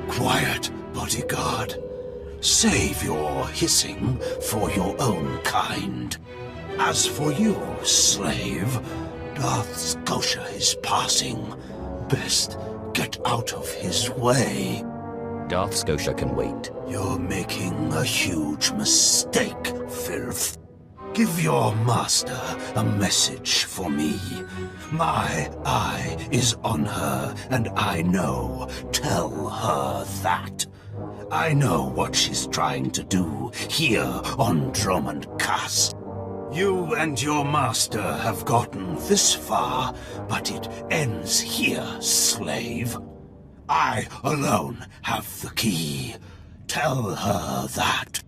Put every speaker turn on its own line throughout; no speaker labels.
Quiet, bodyguard. Save your hissing for your own kind. As for you, slave, Darth Scotia is passing. Best get out of his way.
Darth Scotia can wait.
You're making a huge mistake, filth. Give your master a message for me. My eye is on her, and I know. Tell her that. I know what she's trying to do here on Dromund Kaas. You and your master have gotten this far, but it ends here, slave. I alone have the key. Tell her that.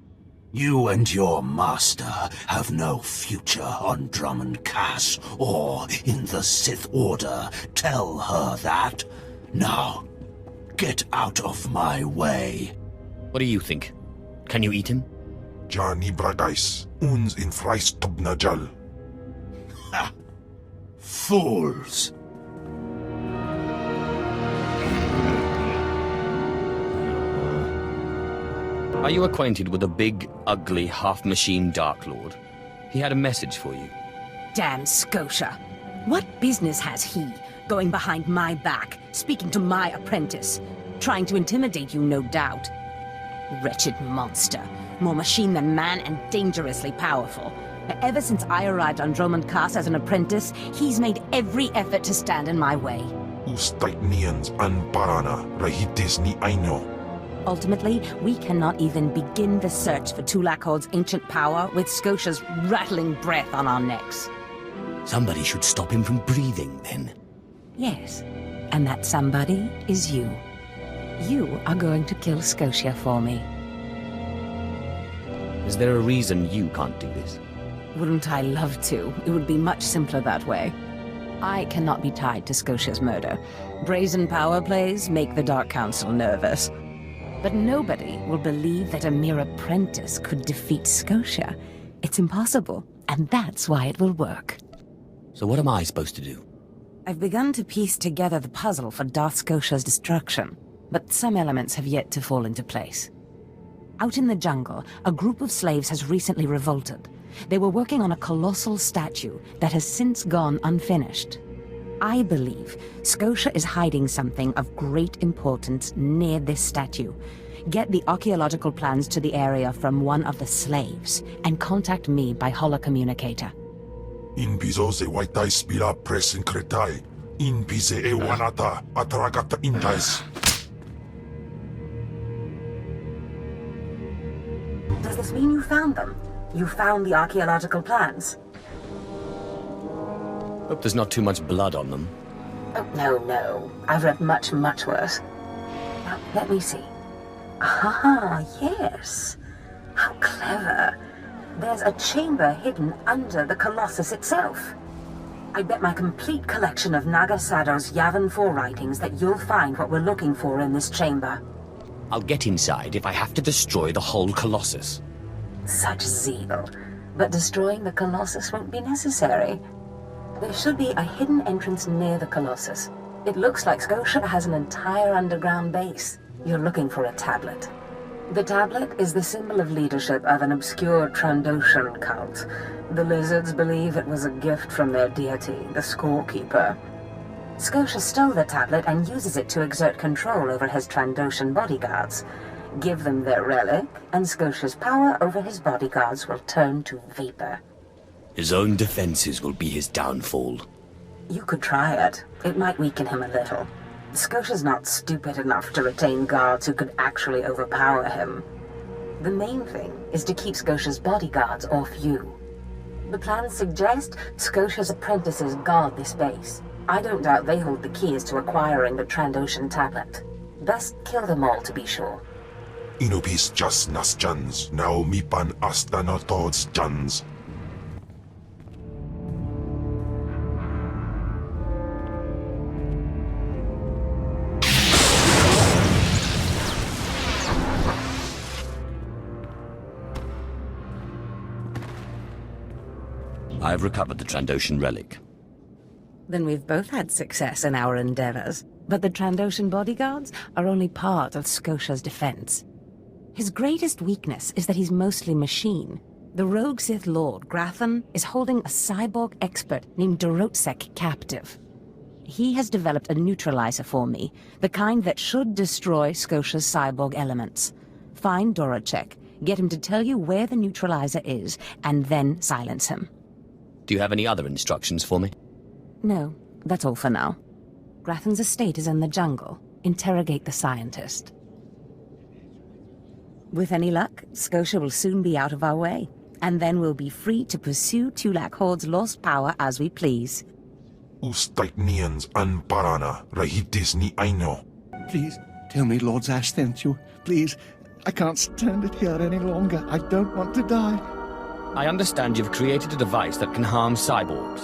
You and your master have no future on Dromund Kaas or in the Sith Order. Tell her that. Now, get out of my way.
What do you think? Can you eat him?
Johnny Bragais, uns in Freistobnajal.
Ha! Fools!
Are you acquainted with a big, ugly, half-machine Dark Lord? He had a message for you.
Damn Scotia. What business has he going behind my back, speaking to my apprentice? Trying to intimidate you, no doubt. Wretched monster. More machine than man and dangerously powerful. Ever since I arrived on Dromund Kaas as an apprentice, he's made every effort to stand in my way.
Ustaitnians an parana, rahitis ni aino.
Ultimately, we cannot even begin the search for Tulakhod's ancient power with Scotia's rattling breath on our necks.
Somebody should stop him from breathing, then.
Yes, and that somebody is you. You are going to kill Scotia for me.
Is there a reason you can't do this?
Wouldn't I love to? It would be much simpler that way. I cannot be tied to Scotia's murder. Brazen power plays make the Dark Council nervous. But nobody will believe that a mere apprentice could defeat Scotia. It's impossible, and that's why it will work.
So what am I supposed to do?
I've begun to piece together the puzzle for Darth Scotia's destruction, but some elements have yet to fall into place. Out in the jungle, a group of slaves has recently revolted. They were working on a colossal statue that has since gone unfinished. I believe Scotia is hiding something of great importance near this statue. Get the archaeological plans to the area from one of the slaves, and contact me by holocommunicator.
In bizo se waitai spira presin kretai. In bize e wanata atragata indais.
Does this mean you found them? You found the archaeological plans?
Hope there's not too much blood on them.
Oh, no. I've read much, much worse. Now, let me see. Ah, yes. How clever. There's a chamber hidden under the Colossus itself. I bet my complete collection of Naga Sado's Yavin 4 writings that you'll find what we're looking for in this chamber.
I'll get inside if I have to destroy the whole Colossus.
Such zeal. But destroying the Colossus won't be necessary. There should be a hidden entrance near the Colossus. It looks like Scotia has an entire underground base. You're looking for a tablet. The tablet is the symbol of leadership of an obscure Trandoshan cult. The lizards believe it was a gift from their deity, the Scorekeeper. Scotia stole the tablet and uses it to exert control over his Trandoshan bodyguards. Give them their relic, and Scotia's power over his bodyguards will turn to vapor.
His own defenses will be his downfall.
You could try it. It might weaken him a little. Scotia's not stupid enough to retain guards who could actually overpower him. The main thing is to keep Scotia's bodyguards off you. The plans suggest Scotia's apprentices guard this base. I don't doubt they hold the keys to acquiring the Trandoshan tablet. Best kill them all to be sure.
Inubis just nas jans, now mipan astana tods jans.
I've recovered the Trandoshan relic.
Then we've both had success in our endeavors. But the Trandoshan bodyguards are only part of Scotia's defense. His greatest weakness is that he's mostly machine. The rogue Sith Lord, Grathan, is holding a cyborg expert named Dorotsek captive. He has developed a neutralizer for me, the kind that should destroy Scotia's cyborg elements. Find Dorotsek, get him to tell you where the neutralizer is, and then silence him.
Do you have any other instructions for me?
No, that's all for now. Grathan's estate is in the jungle. Interrogate the scientist. With any luck, Scotia will soon be out of our way, and then we'll be free to pursue Tulak Horde's lost power as we please.
Ustaitnians an parana, rahitis ni aino.
Please, tell me Lord Zash sent you. Please, I can't stand it here any longer. I don't want to die.
I understand you've created a device that can harm cyborgs.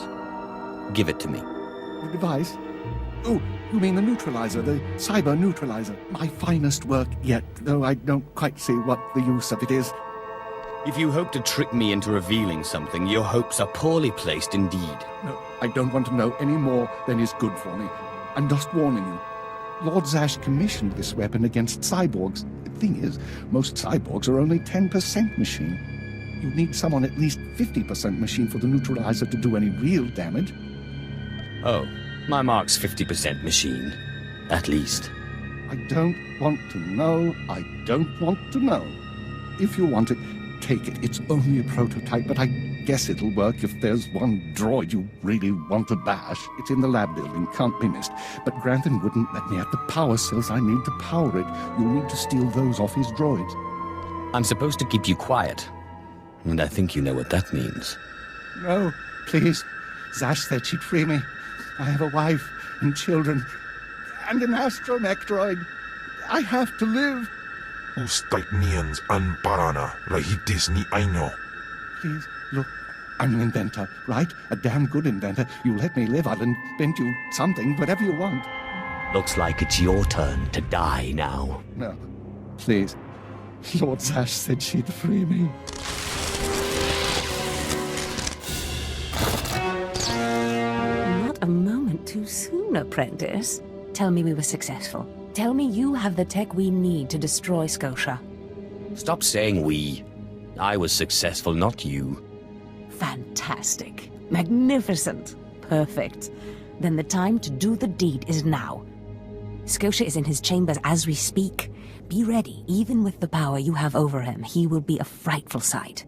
Give it to me.
The device? Oh, you mean the neutralizer, the cyber neutralizer. My finest work yet, though I don't quite see what the use of it is.
If you hope to trick me into revealing something, your hopes are poorly placed indeed.
No, I don't want to know any more than is good for me. I'm just warning you. Lord Zash commissioned this weapon against cyborgs. The thing is, most cyborgs are only 10% machine. You need someone at least 50% machine for the neutralizer to do any real damage.
Oh, my mark's 50% machine. At least.
I don't want to know. I don't want to know. If you want it, take it. It's only a prototype, but I guess it'll work if there's one droid you really want to bash. It's in the lab building, can't be missed. But Grantham wouldn't let me have the power cells I need to power it. You'll need to steal those off his droids.
I'm supposed to keep you quiet. And I think you know what that means.
No, please. Zash said she'd free me. I have a wife and children. And an astromech droid. I have to live.
Ustaitnians an parana, rahitis ni aino.
Please, look, I'm an inventor, right? A damn good inventor. You let me live, I'll invent you something, whatever you want.
Looks like it's your turn to die now.
No, please. Lord Zash said she'd free me.
Not a moment too soon, apprentice. Tell me we were successful. Tell me you have the tech we need to destroy Scotia.
Stop saying we. I was successful, not you.
Fantastic. Magnificent. Perfect. Then the time to do the deed is now. Scotia is in his chambers as we speak. Be ready. Even with the power you have over him, he will be a frightful sight.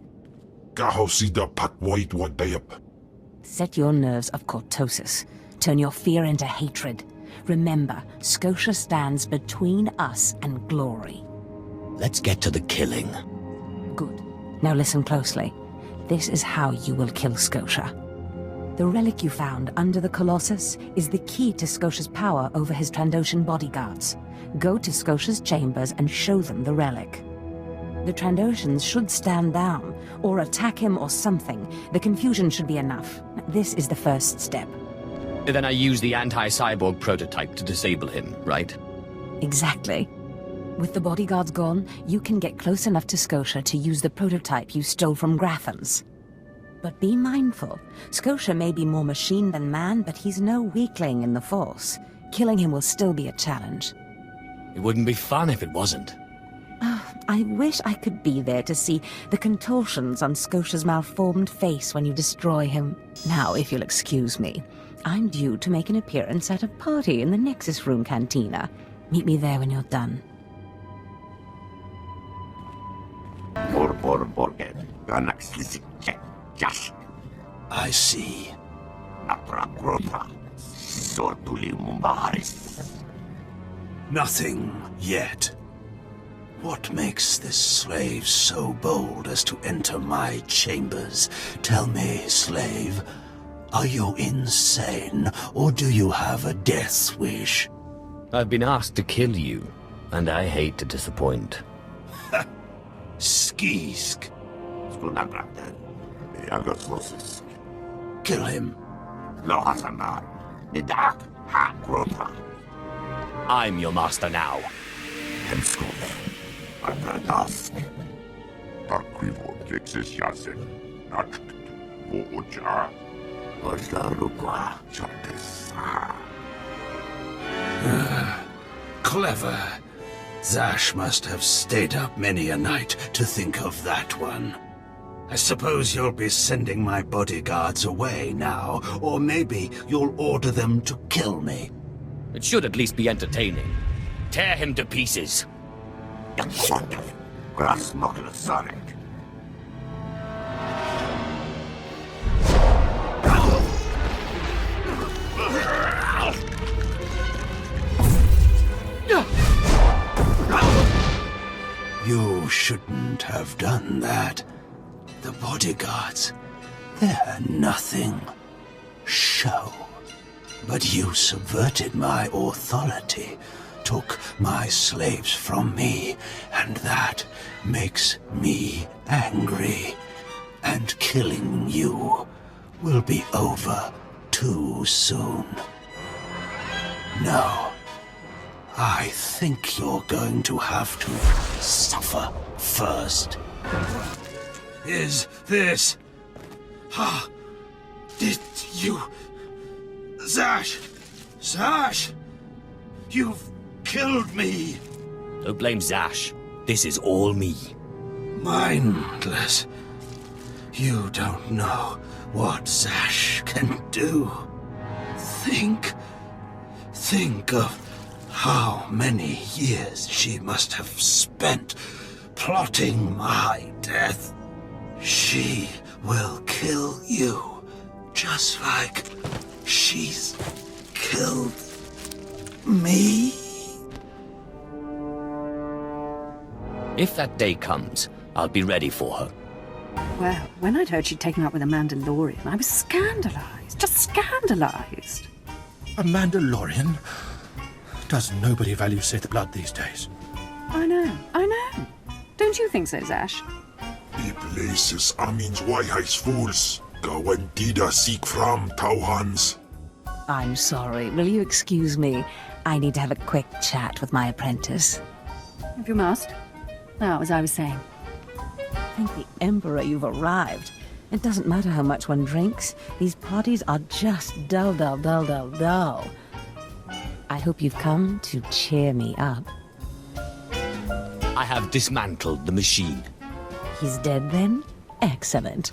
Kahosida patwait wadayap.
Set your nerves of cortosis. Turn your fear into hatred. Remember, Scotia stands between us and glory.
Let's get to the killing.
Good. Now listen closely. This is how you will kill Scotia. The relic you found under the Colossus is the key to Scotia's power over his Trandoshan bodyguards. Go to Scotia's chambers and show them the relic. The Trandoshans should stand down, or attack him or something. The confusion should be enough. This is the first step.
Then I use the anti-cyborg prototype to disable him, right?
Exactly. With the bodyguards gone, you can get close enough to Scotia to use the prototype you stole from Grathan's. But be mindful. Scotia may be more machine than man, but he's no weakling in the Force. Killing him will still be a challenge.
It wouldn't be fun if it wasn't.
I wish I could be there to see the contortions on Scotia's malformed face when you destroy him. Now, if you'll excuse me, I'm due to make an appearance at a party in the Nexus Room Cantina. Meet me there when you're done.
I see. Nothing yet. What makes this slave so bold as to enter my chambers? Tell me, slave, are you insane, or do you have a death wish?
I've been asked to kill you, and I hate to disappoint.
Skisk. Kill him.
I'm your master now.
Voja. Ojarukwa Chatesa.
Clever. Zash must have stayed up many a night to think of that one. I suppose you'll be sending my bodyguards away now, or maybe you'll order them to kill me.
It should at least be entertaining. Tear him to pieces.
You shouldn't have done that. The bodyguards, they're nothing. Show. But you subverted my authority, took my slaves from me, and that makes me angry. And killing you will be over too soon. No. I think you're going to have to suffer first. Is this... Did you... Zash! Zash! You've killed me!
Don't blame Zash. This is all me.
Mindless. You don't know what Zash can do. Think of how many years she must have spent plotting my death. She will kill you, just like she's killed me.
If that day comes, I'll be ready for her.
Well, when I'd heard she'd taken up with a Mandalorian, I was scandalized. Just scandalized.
A Mandalorian? Does nobody value Sith blood these days?
I know. Don't you think so, Zash?
The places Amin's Waiheis fools. Gawantida seek from Tauhans.
I'm sorry. Will you excuse me? I need to have a quick chat with my apprentice.
If you must. Now, as I was saying.
Thank the Emperor you've arrived. It doesn't matter how much one drinks. These parties are just dull. I hope you've come to cheer me up.
I have dismantled the machine.
He's dead then? Excellent.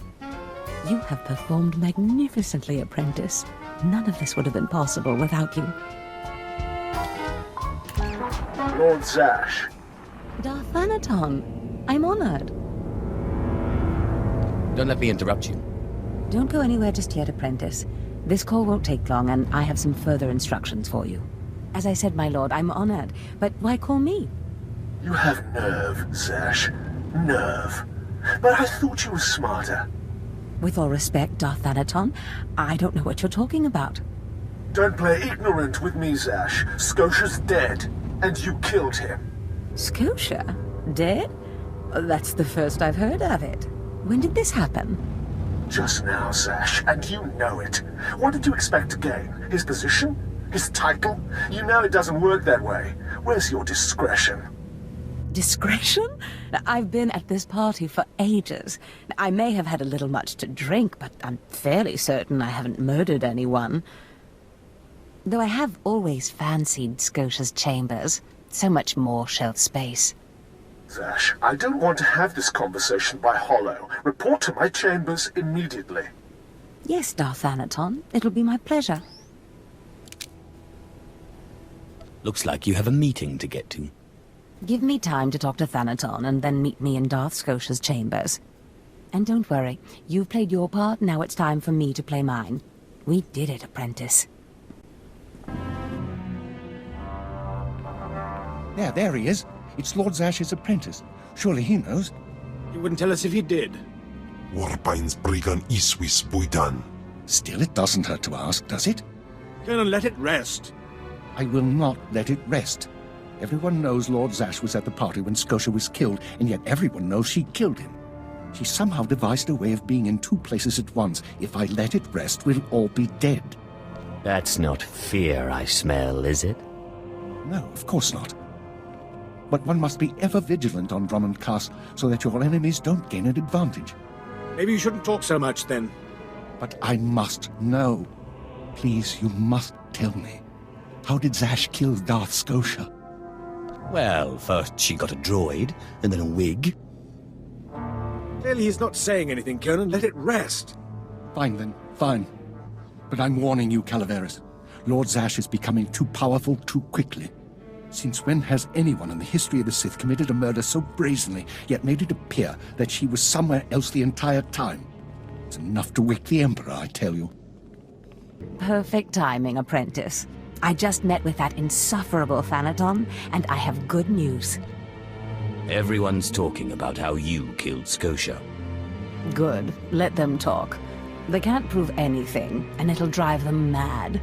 You have performed magnificently, apprentice. None of this would have been possible without you.
Lord Zash.
Darth Anaton, I'm honored.
Don't let me interrupt you.
Don't go anywhere just yet, apprentice. This call won't take long, and I have some further instructions for you. As I said, my lord, I'm honored, but why call me?
You have nerve, Zash. Nerve. But I thought you were smarter.
With all respect, Darth Anaton, I don't know what you're talking about.
Don't play ignorant with me, Zash. Scotia's dead, and you killed him.
Scotia? Dead? That's the first I've heard of it. When did this happen?
Just now, Zash, and you know it. What did you expect to gain? His position? His title? You know it doesn't work that way. Where's your discretion?
Discretion? I've been at this party for ages. I may have had a little much to drink, but I'm fairly certain I haven't murdered anyone. Though I have always fancied Scotia's chambers. So much more shelf space.
Zash, I don't want to have this conversation by hollow. Report to my chambers immediately.
Yes, Darth Anaton. It'll be my pleasure.
Looks like you have a meeting to get to.
Give me time to talk to Thanaton, and then meet me in Darth Scotia's chambers. And don't worry, you've played your part, now it's time for me to play mine. We did it, apprentice.
Yeah, there he is. It's Lord Zash's apprentice. Surely he knows.
You wouldn't tell us if you did.
Warpine's Brigan Iswis Buitan.
Still, it doesn't hurt to ask, does it?
Colonel, let it rest.
I will not let it rest. Everyone knows Lord Zash was at the party when Scotia was killed, and yet everyone knows she killed him. She somehow devised a way of being in two places at once. If I let it rest, we'll all be dead.
That's not fear I smell, is it?
No, of course not. But one must be ever vigilant on Dromund Kaas so that your enemies don't gain an advantage.
Maybe you shouldn't talk so much, then.
But I must know. Please, you must tell me. How did Zash kill Darth Scotia?
Well, first she got a droid, and then a wig.
Clearly he's not saying anything, Conan. Let it rest.
Fine then, fine. But I'm warning you, Calaveras. Lord Zash is becoming too powerful too quickly. Since when has anyone in the history of the Sith committed a murder so brazenly, yet made it appear that she was somewhere else the entire time? It's enough to wake the Emperor, I tell you.
Perfect timing, apprentice. I just met with that insufferable Thanaton, and I have good news.
Everyone's talking about how you killed Scotia.
Good. Let them talk. They can't prove anything, and it'll drive them mad.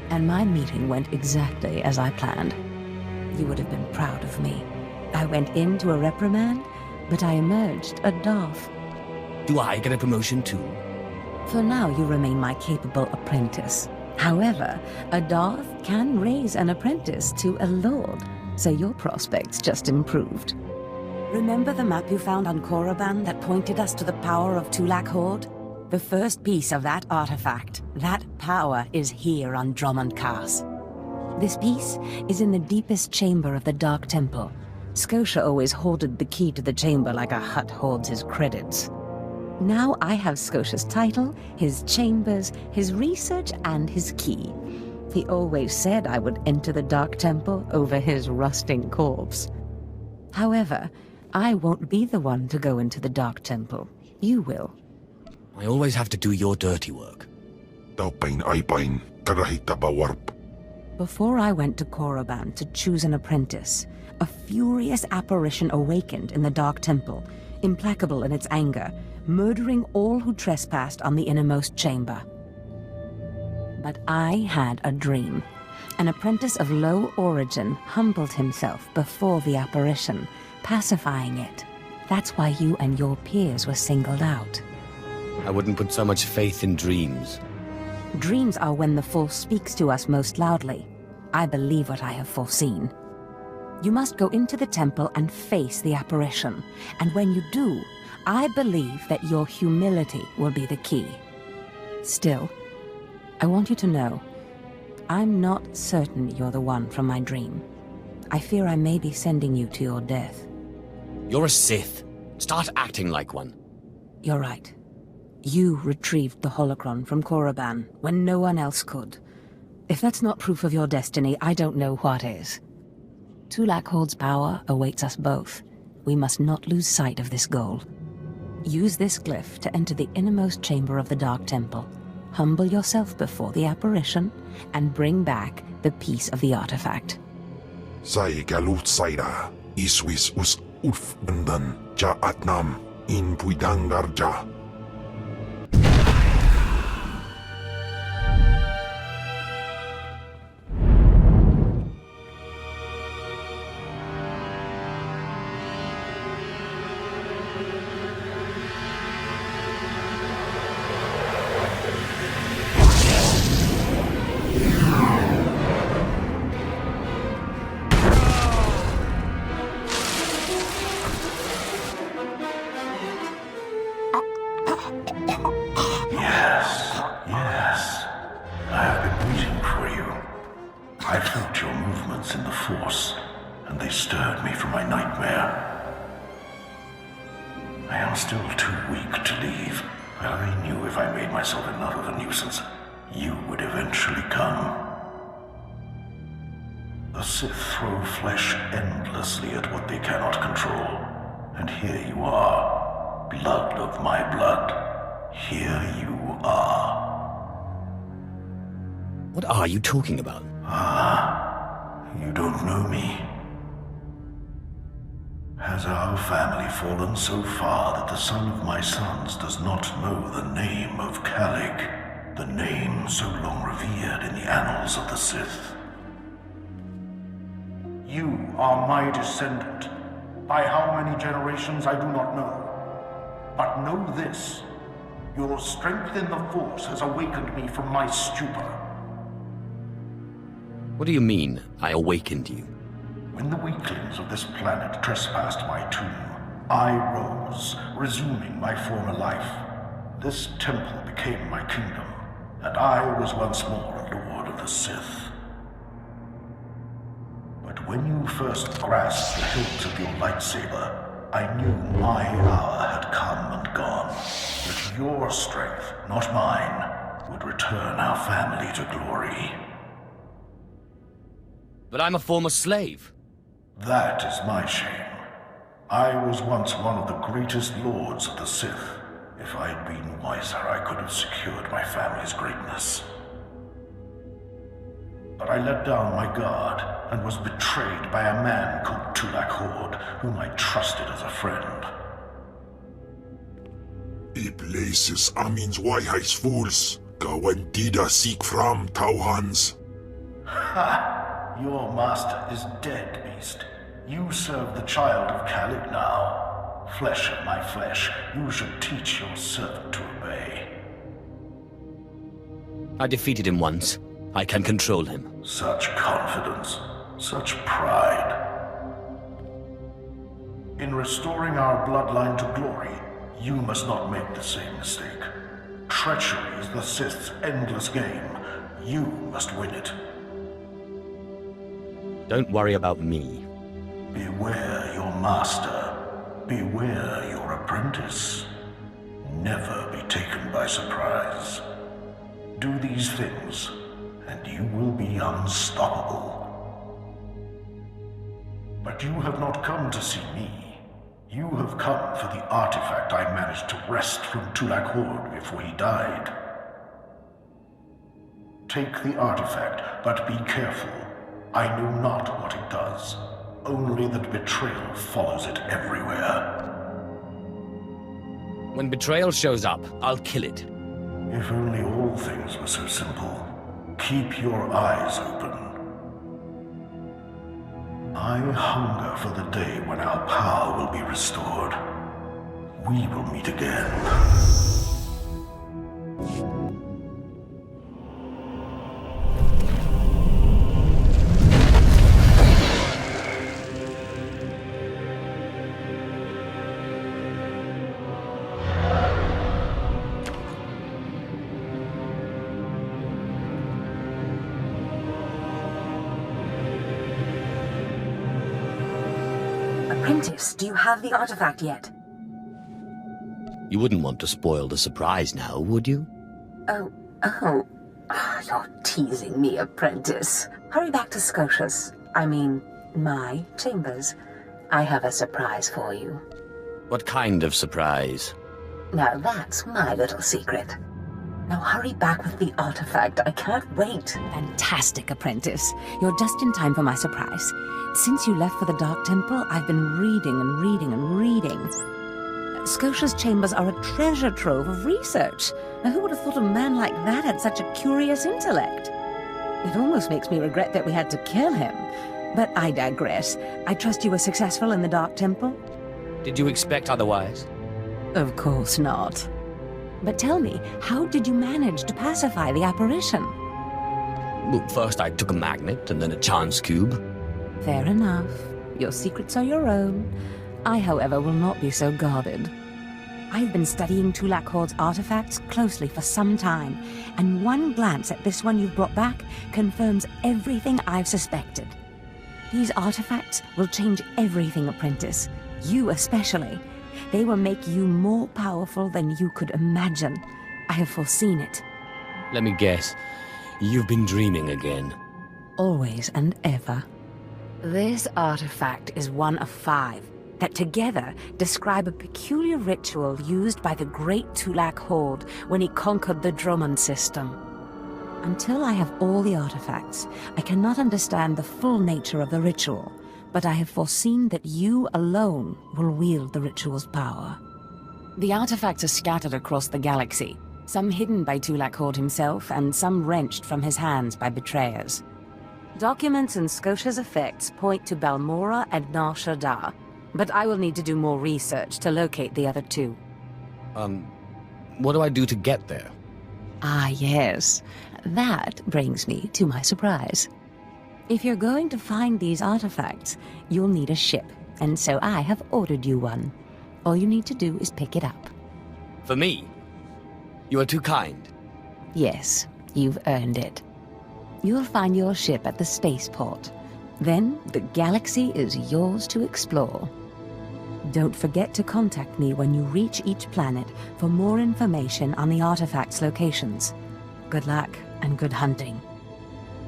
And my meeting went exactly as I planned. You would have been proud of me. I went into a reprimand, but I emerged a Darth.
Do I get a promotion too?
For now, you remain my capable apprentice. However, a Darth can raise an apprentice to a Lord, so your prospects just improved. Remember the map you found on Korriban that pointed us to the power of Tulak Horde? The first piece of that artifact, that power, is here on Dromund Kaas. This piece is in the deepest chamber of the Dark Temple. Scotia always hoarded the key to the chamber like a Hutt hoards his credits. Now I have Scotia's title, his chambers, his research, and his key. He always said I would enter the Dark Temple over his rusting corpse. However, I won't be the one to go into the Dark Temple. You will.
I always have to do your dirty work.
Before I went to Korriban to choose an apprentice, a furious apparition awakened in the Dark Temple, implacable in its anger, murdering all who trespassed on the innermost chamber. But I had a dream. An apprentice of low origin humbled himself before the apparition, pacifying it. That's why you and your peers were singled out.
I wouldn't put so much faith in dreams.
Dreams are when the Force speaks to us most loudly. I believe what I have foreseen. You must go into the temple and face the apparition, and when you do, I believe that your humility will be the key. Still, I want you to know, I'm not certain you're the one from my dream. I fear I may be sending you to your death.
You're a Sith. Start acting like one.
You're right. You retrieved the holocron from Korriban when no one else could. If that's not proof of your destiny, I don't know what is. Tulak Horde's power awaits us both. We must not lose sight of this goal. Use this glyph to enter the innermost chamber of the Dark Temple. Humble yourself before the apparition, and bring back the piece of the artifact.
Sai galut saira, iswis us ulf bandan, ja atnam, in puidangarja.
I felt your movements in the Force, and they stirred me from my nightmare. I am still too weak to leave, but I knew if I made myself enough of a nuisance, you would eventually come. The Sith throw flesh endlessly at what they cannot control, and here you are, blood of my blood. Here you are.
What are you talking about?
You don't know me. Has our family fallen so far that the son of my sons does not know the name of Calig, the name so long revered in the annals of the Sith? You are my descendant. By how many generations I do not know. But know this, your strength in the Force has awakened me from my stupor.
What do you mean, I awakened you?
When the weaklings of this planet trespassed my tomb, I rose, resuming my former life.
this temple became my kingdom, and I was once more a lord of the Sith. But when you first grasped the hilt of your lightsaber, I knew my hour had come and gone. That your strength, not mine, would return our family to glory.
But I'm a former slave.
That is my shame. I was once one of the greatest lords of the Sith. If I had been wiser, I could have secured my family's greatness. But I let down my guard and was betrayed by a man called Tulak Hord, whom I trusted as a friend.
Places Amin's Waiheis fools. Gawen Dida seek from Tauhans.
Ha! Your master is dead, beast. You serve the child of Khalid now. Flesh of my flesh, you should teach your servant to obey.
I defeated him once. I can control him.
Such confidence, such pride. In restoring our bloodline to glory, you must not make the same mistake. Treachery is the Sith's endless game. You must win it.
Don't worry about me.
Beware your master. Beware your apprentice. Never be taken by surprise. Do these things, and you will be unstoppable. But you have not come to see me. You have come for the artifact I managed to wrest from Tulak Hord before he died. Take the artifact, but be careful. I know not what it does, only that betrayal follows it everywhere.
When betrayal shows up, I'll kill it.
If only all things were so simple. Keep your eyes open. I hunger for the day when our power will be restored. We will meet again.
Apprentice, do you have the artifact yet?
You wouldn't want to spoil the surprise now, would you?
Oh. You're teasing me, Apprentice. Hurry back to Scotia's. I mean, my chambers. I have a surprise for you.
What kind of surprise?
Now that's my little secret. Now hurry back with the artifact. I can't wait.
Fantastic, Apprentice. You're just in time for my surprise. Since you left for the Dark Temple, I've been reading and reading and reading. Scotia's chambers are a treasure trove of research. Now, who would have thought a man like that had such a curious intellect? It almost makes me regret that we had to kill him. But I digress. I trust you were successful in the Dark Temple?
Did you expect otherwise?
Of course not. But tell me, how did you manage to pacify the apparition?
Well, first I took a magnet and then a chance cube.
Fair enough. Your secrets are your own. I, however, will not be so guarded. I've been studying Tulak Hord's artifacts closely for some time, and one glance at this one you've brought back confirms everything I've suspected. These artifacts will change everything, Apprentice. You especially. They will make you more powerful than you could imagine. I have foreseen it.
Let me guess. You've been dreaming again.
Always and ever. This artifact is one of 5 that together describe a peculiar ritual used by the great Tulak Hord when he conquered the Dromund system. Until I have all the artifacts, I cannot understand the full nature of the ritual, but I have foreseen that you alone will wield the ritual's power. The artifacts are scattered across the galaxy, some hidden by Tulak Hord himself and some wrenched from his hands by betrayers. Documents in Scotia's effects point to Balmora and Nar Shaddaa, but I will need to do more research to locate the other 2.
What do I do to get there?
Ah, yes. That brings me to my surprise. If you're going to find these artifacts, you'll need a ship, and so I have ordered you one. All you need to do is pick it up.
For me? You are too kind.
Yes, you've earned it. You'll find your ship at the spaceport. Then, the galaxy is yours to explore. Don't forget to contact me when you reach each planet for more information on the artifact's locations. Good luck and good hunting.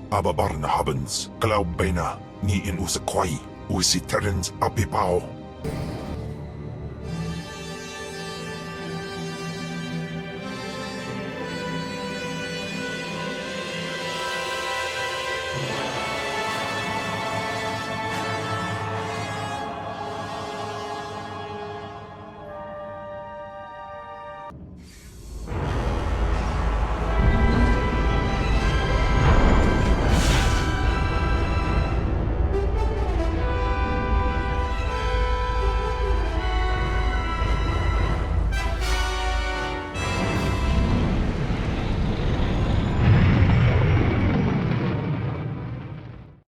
Ababarna habens, Glaubena, ni in usakwai, usiterens apipao.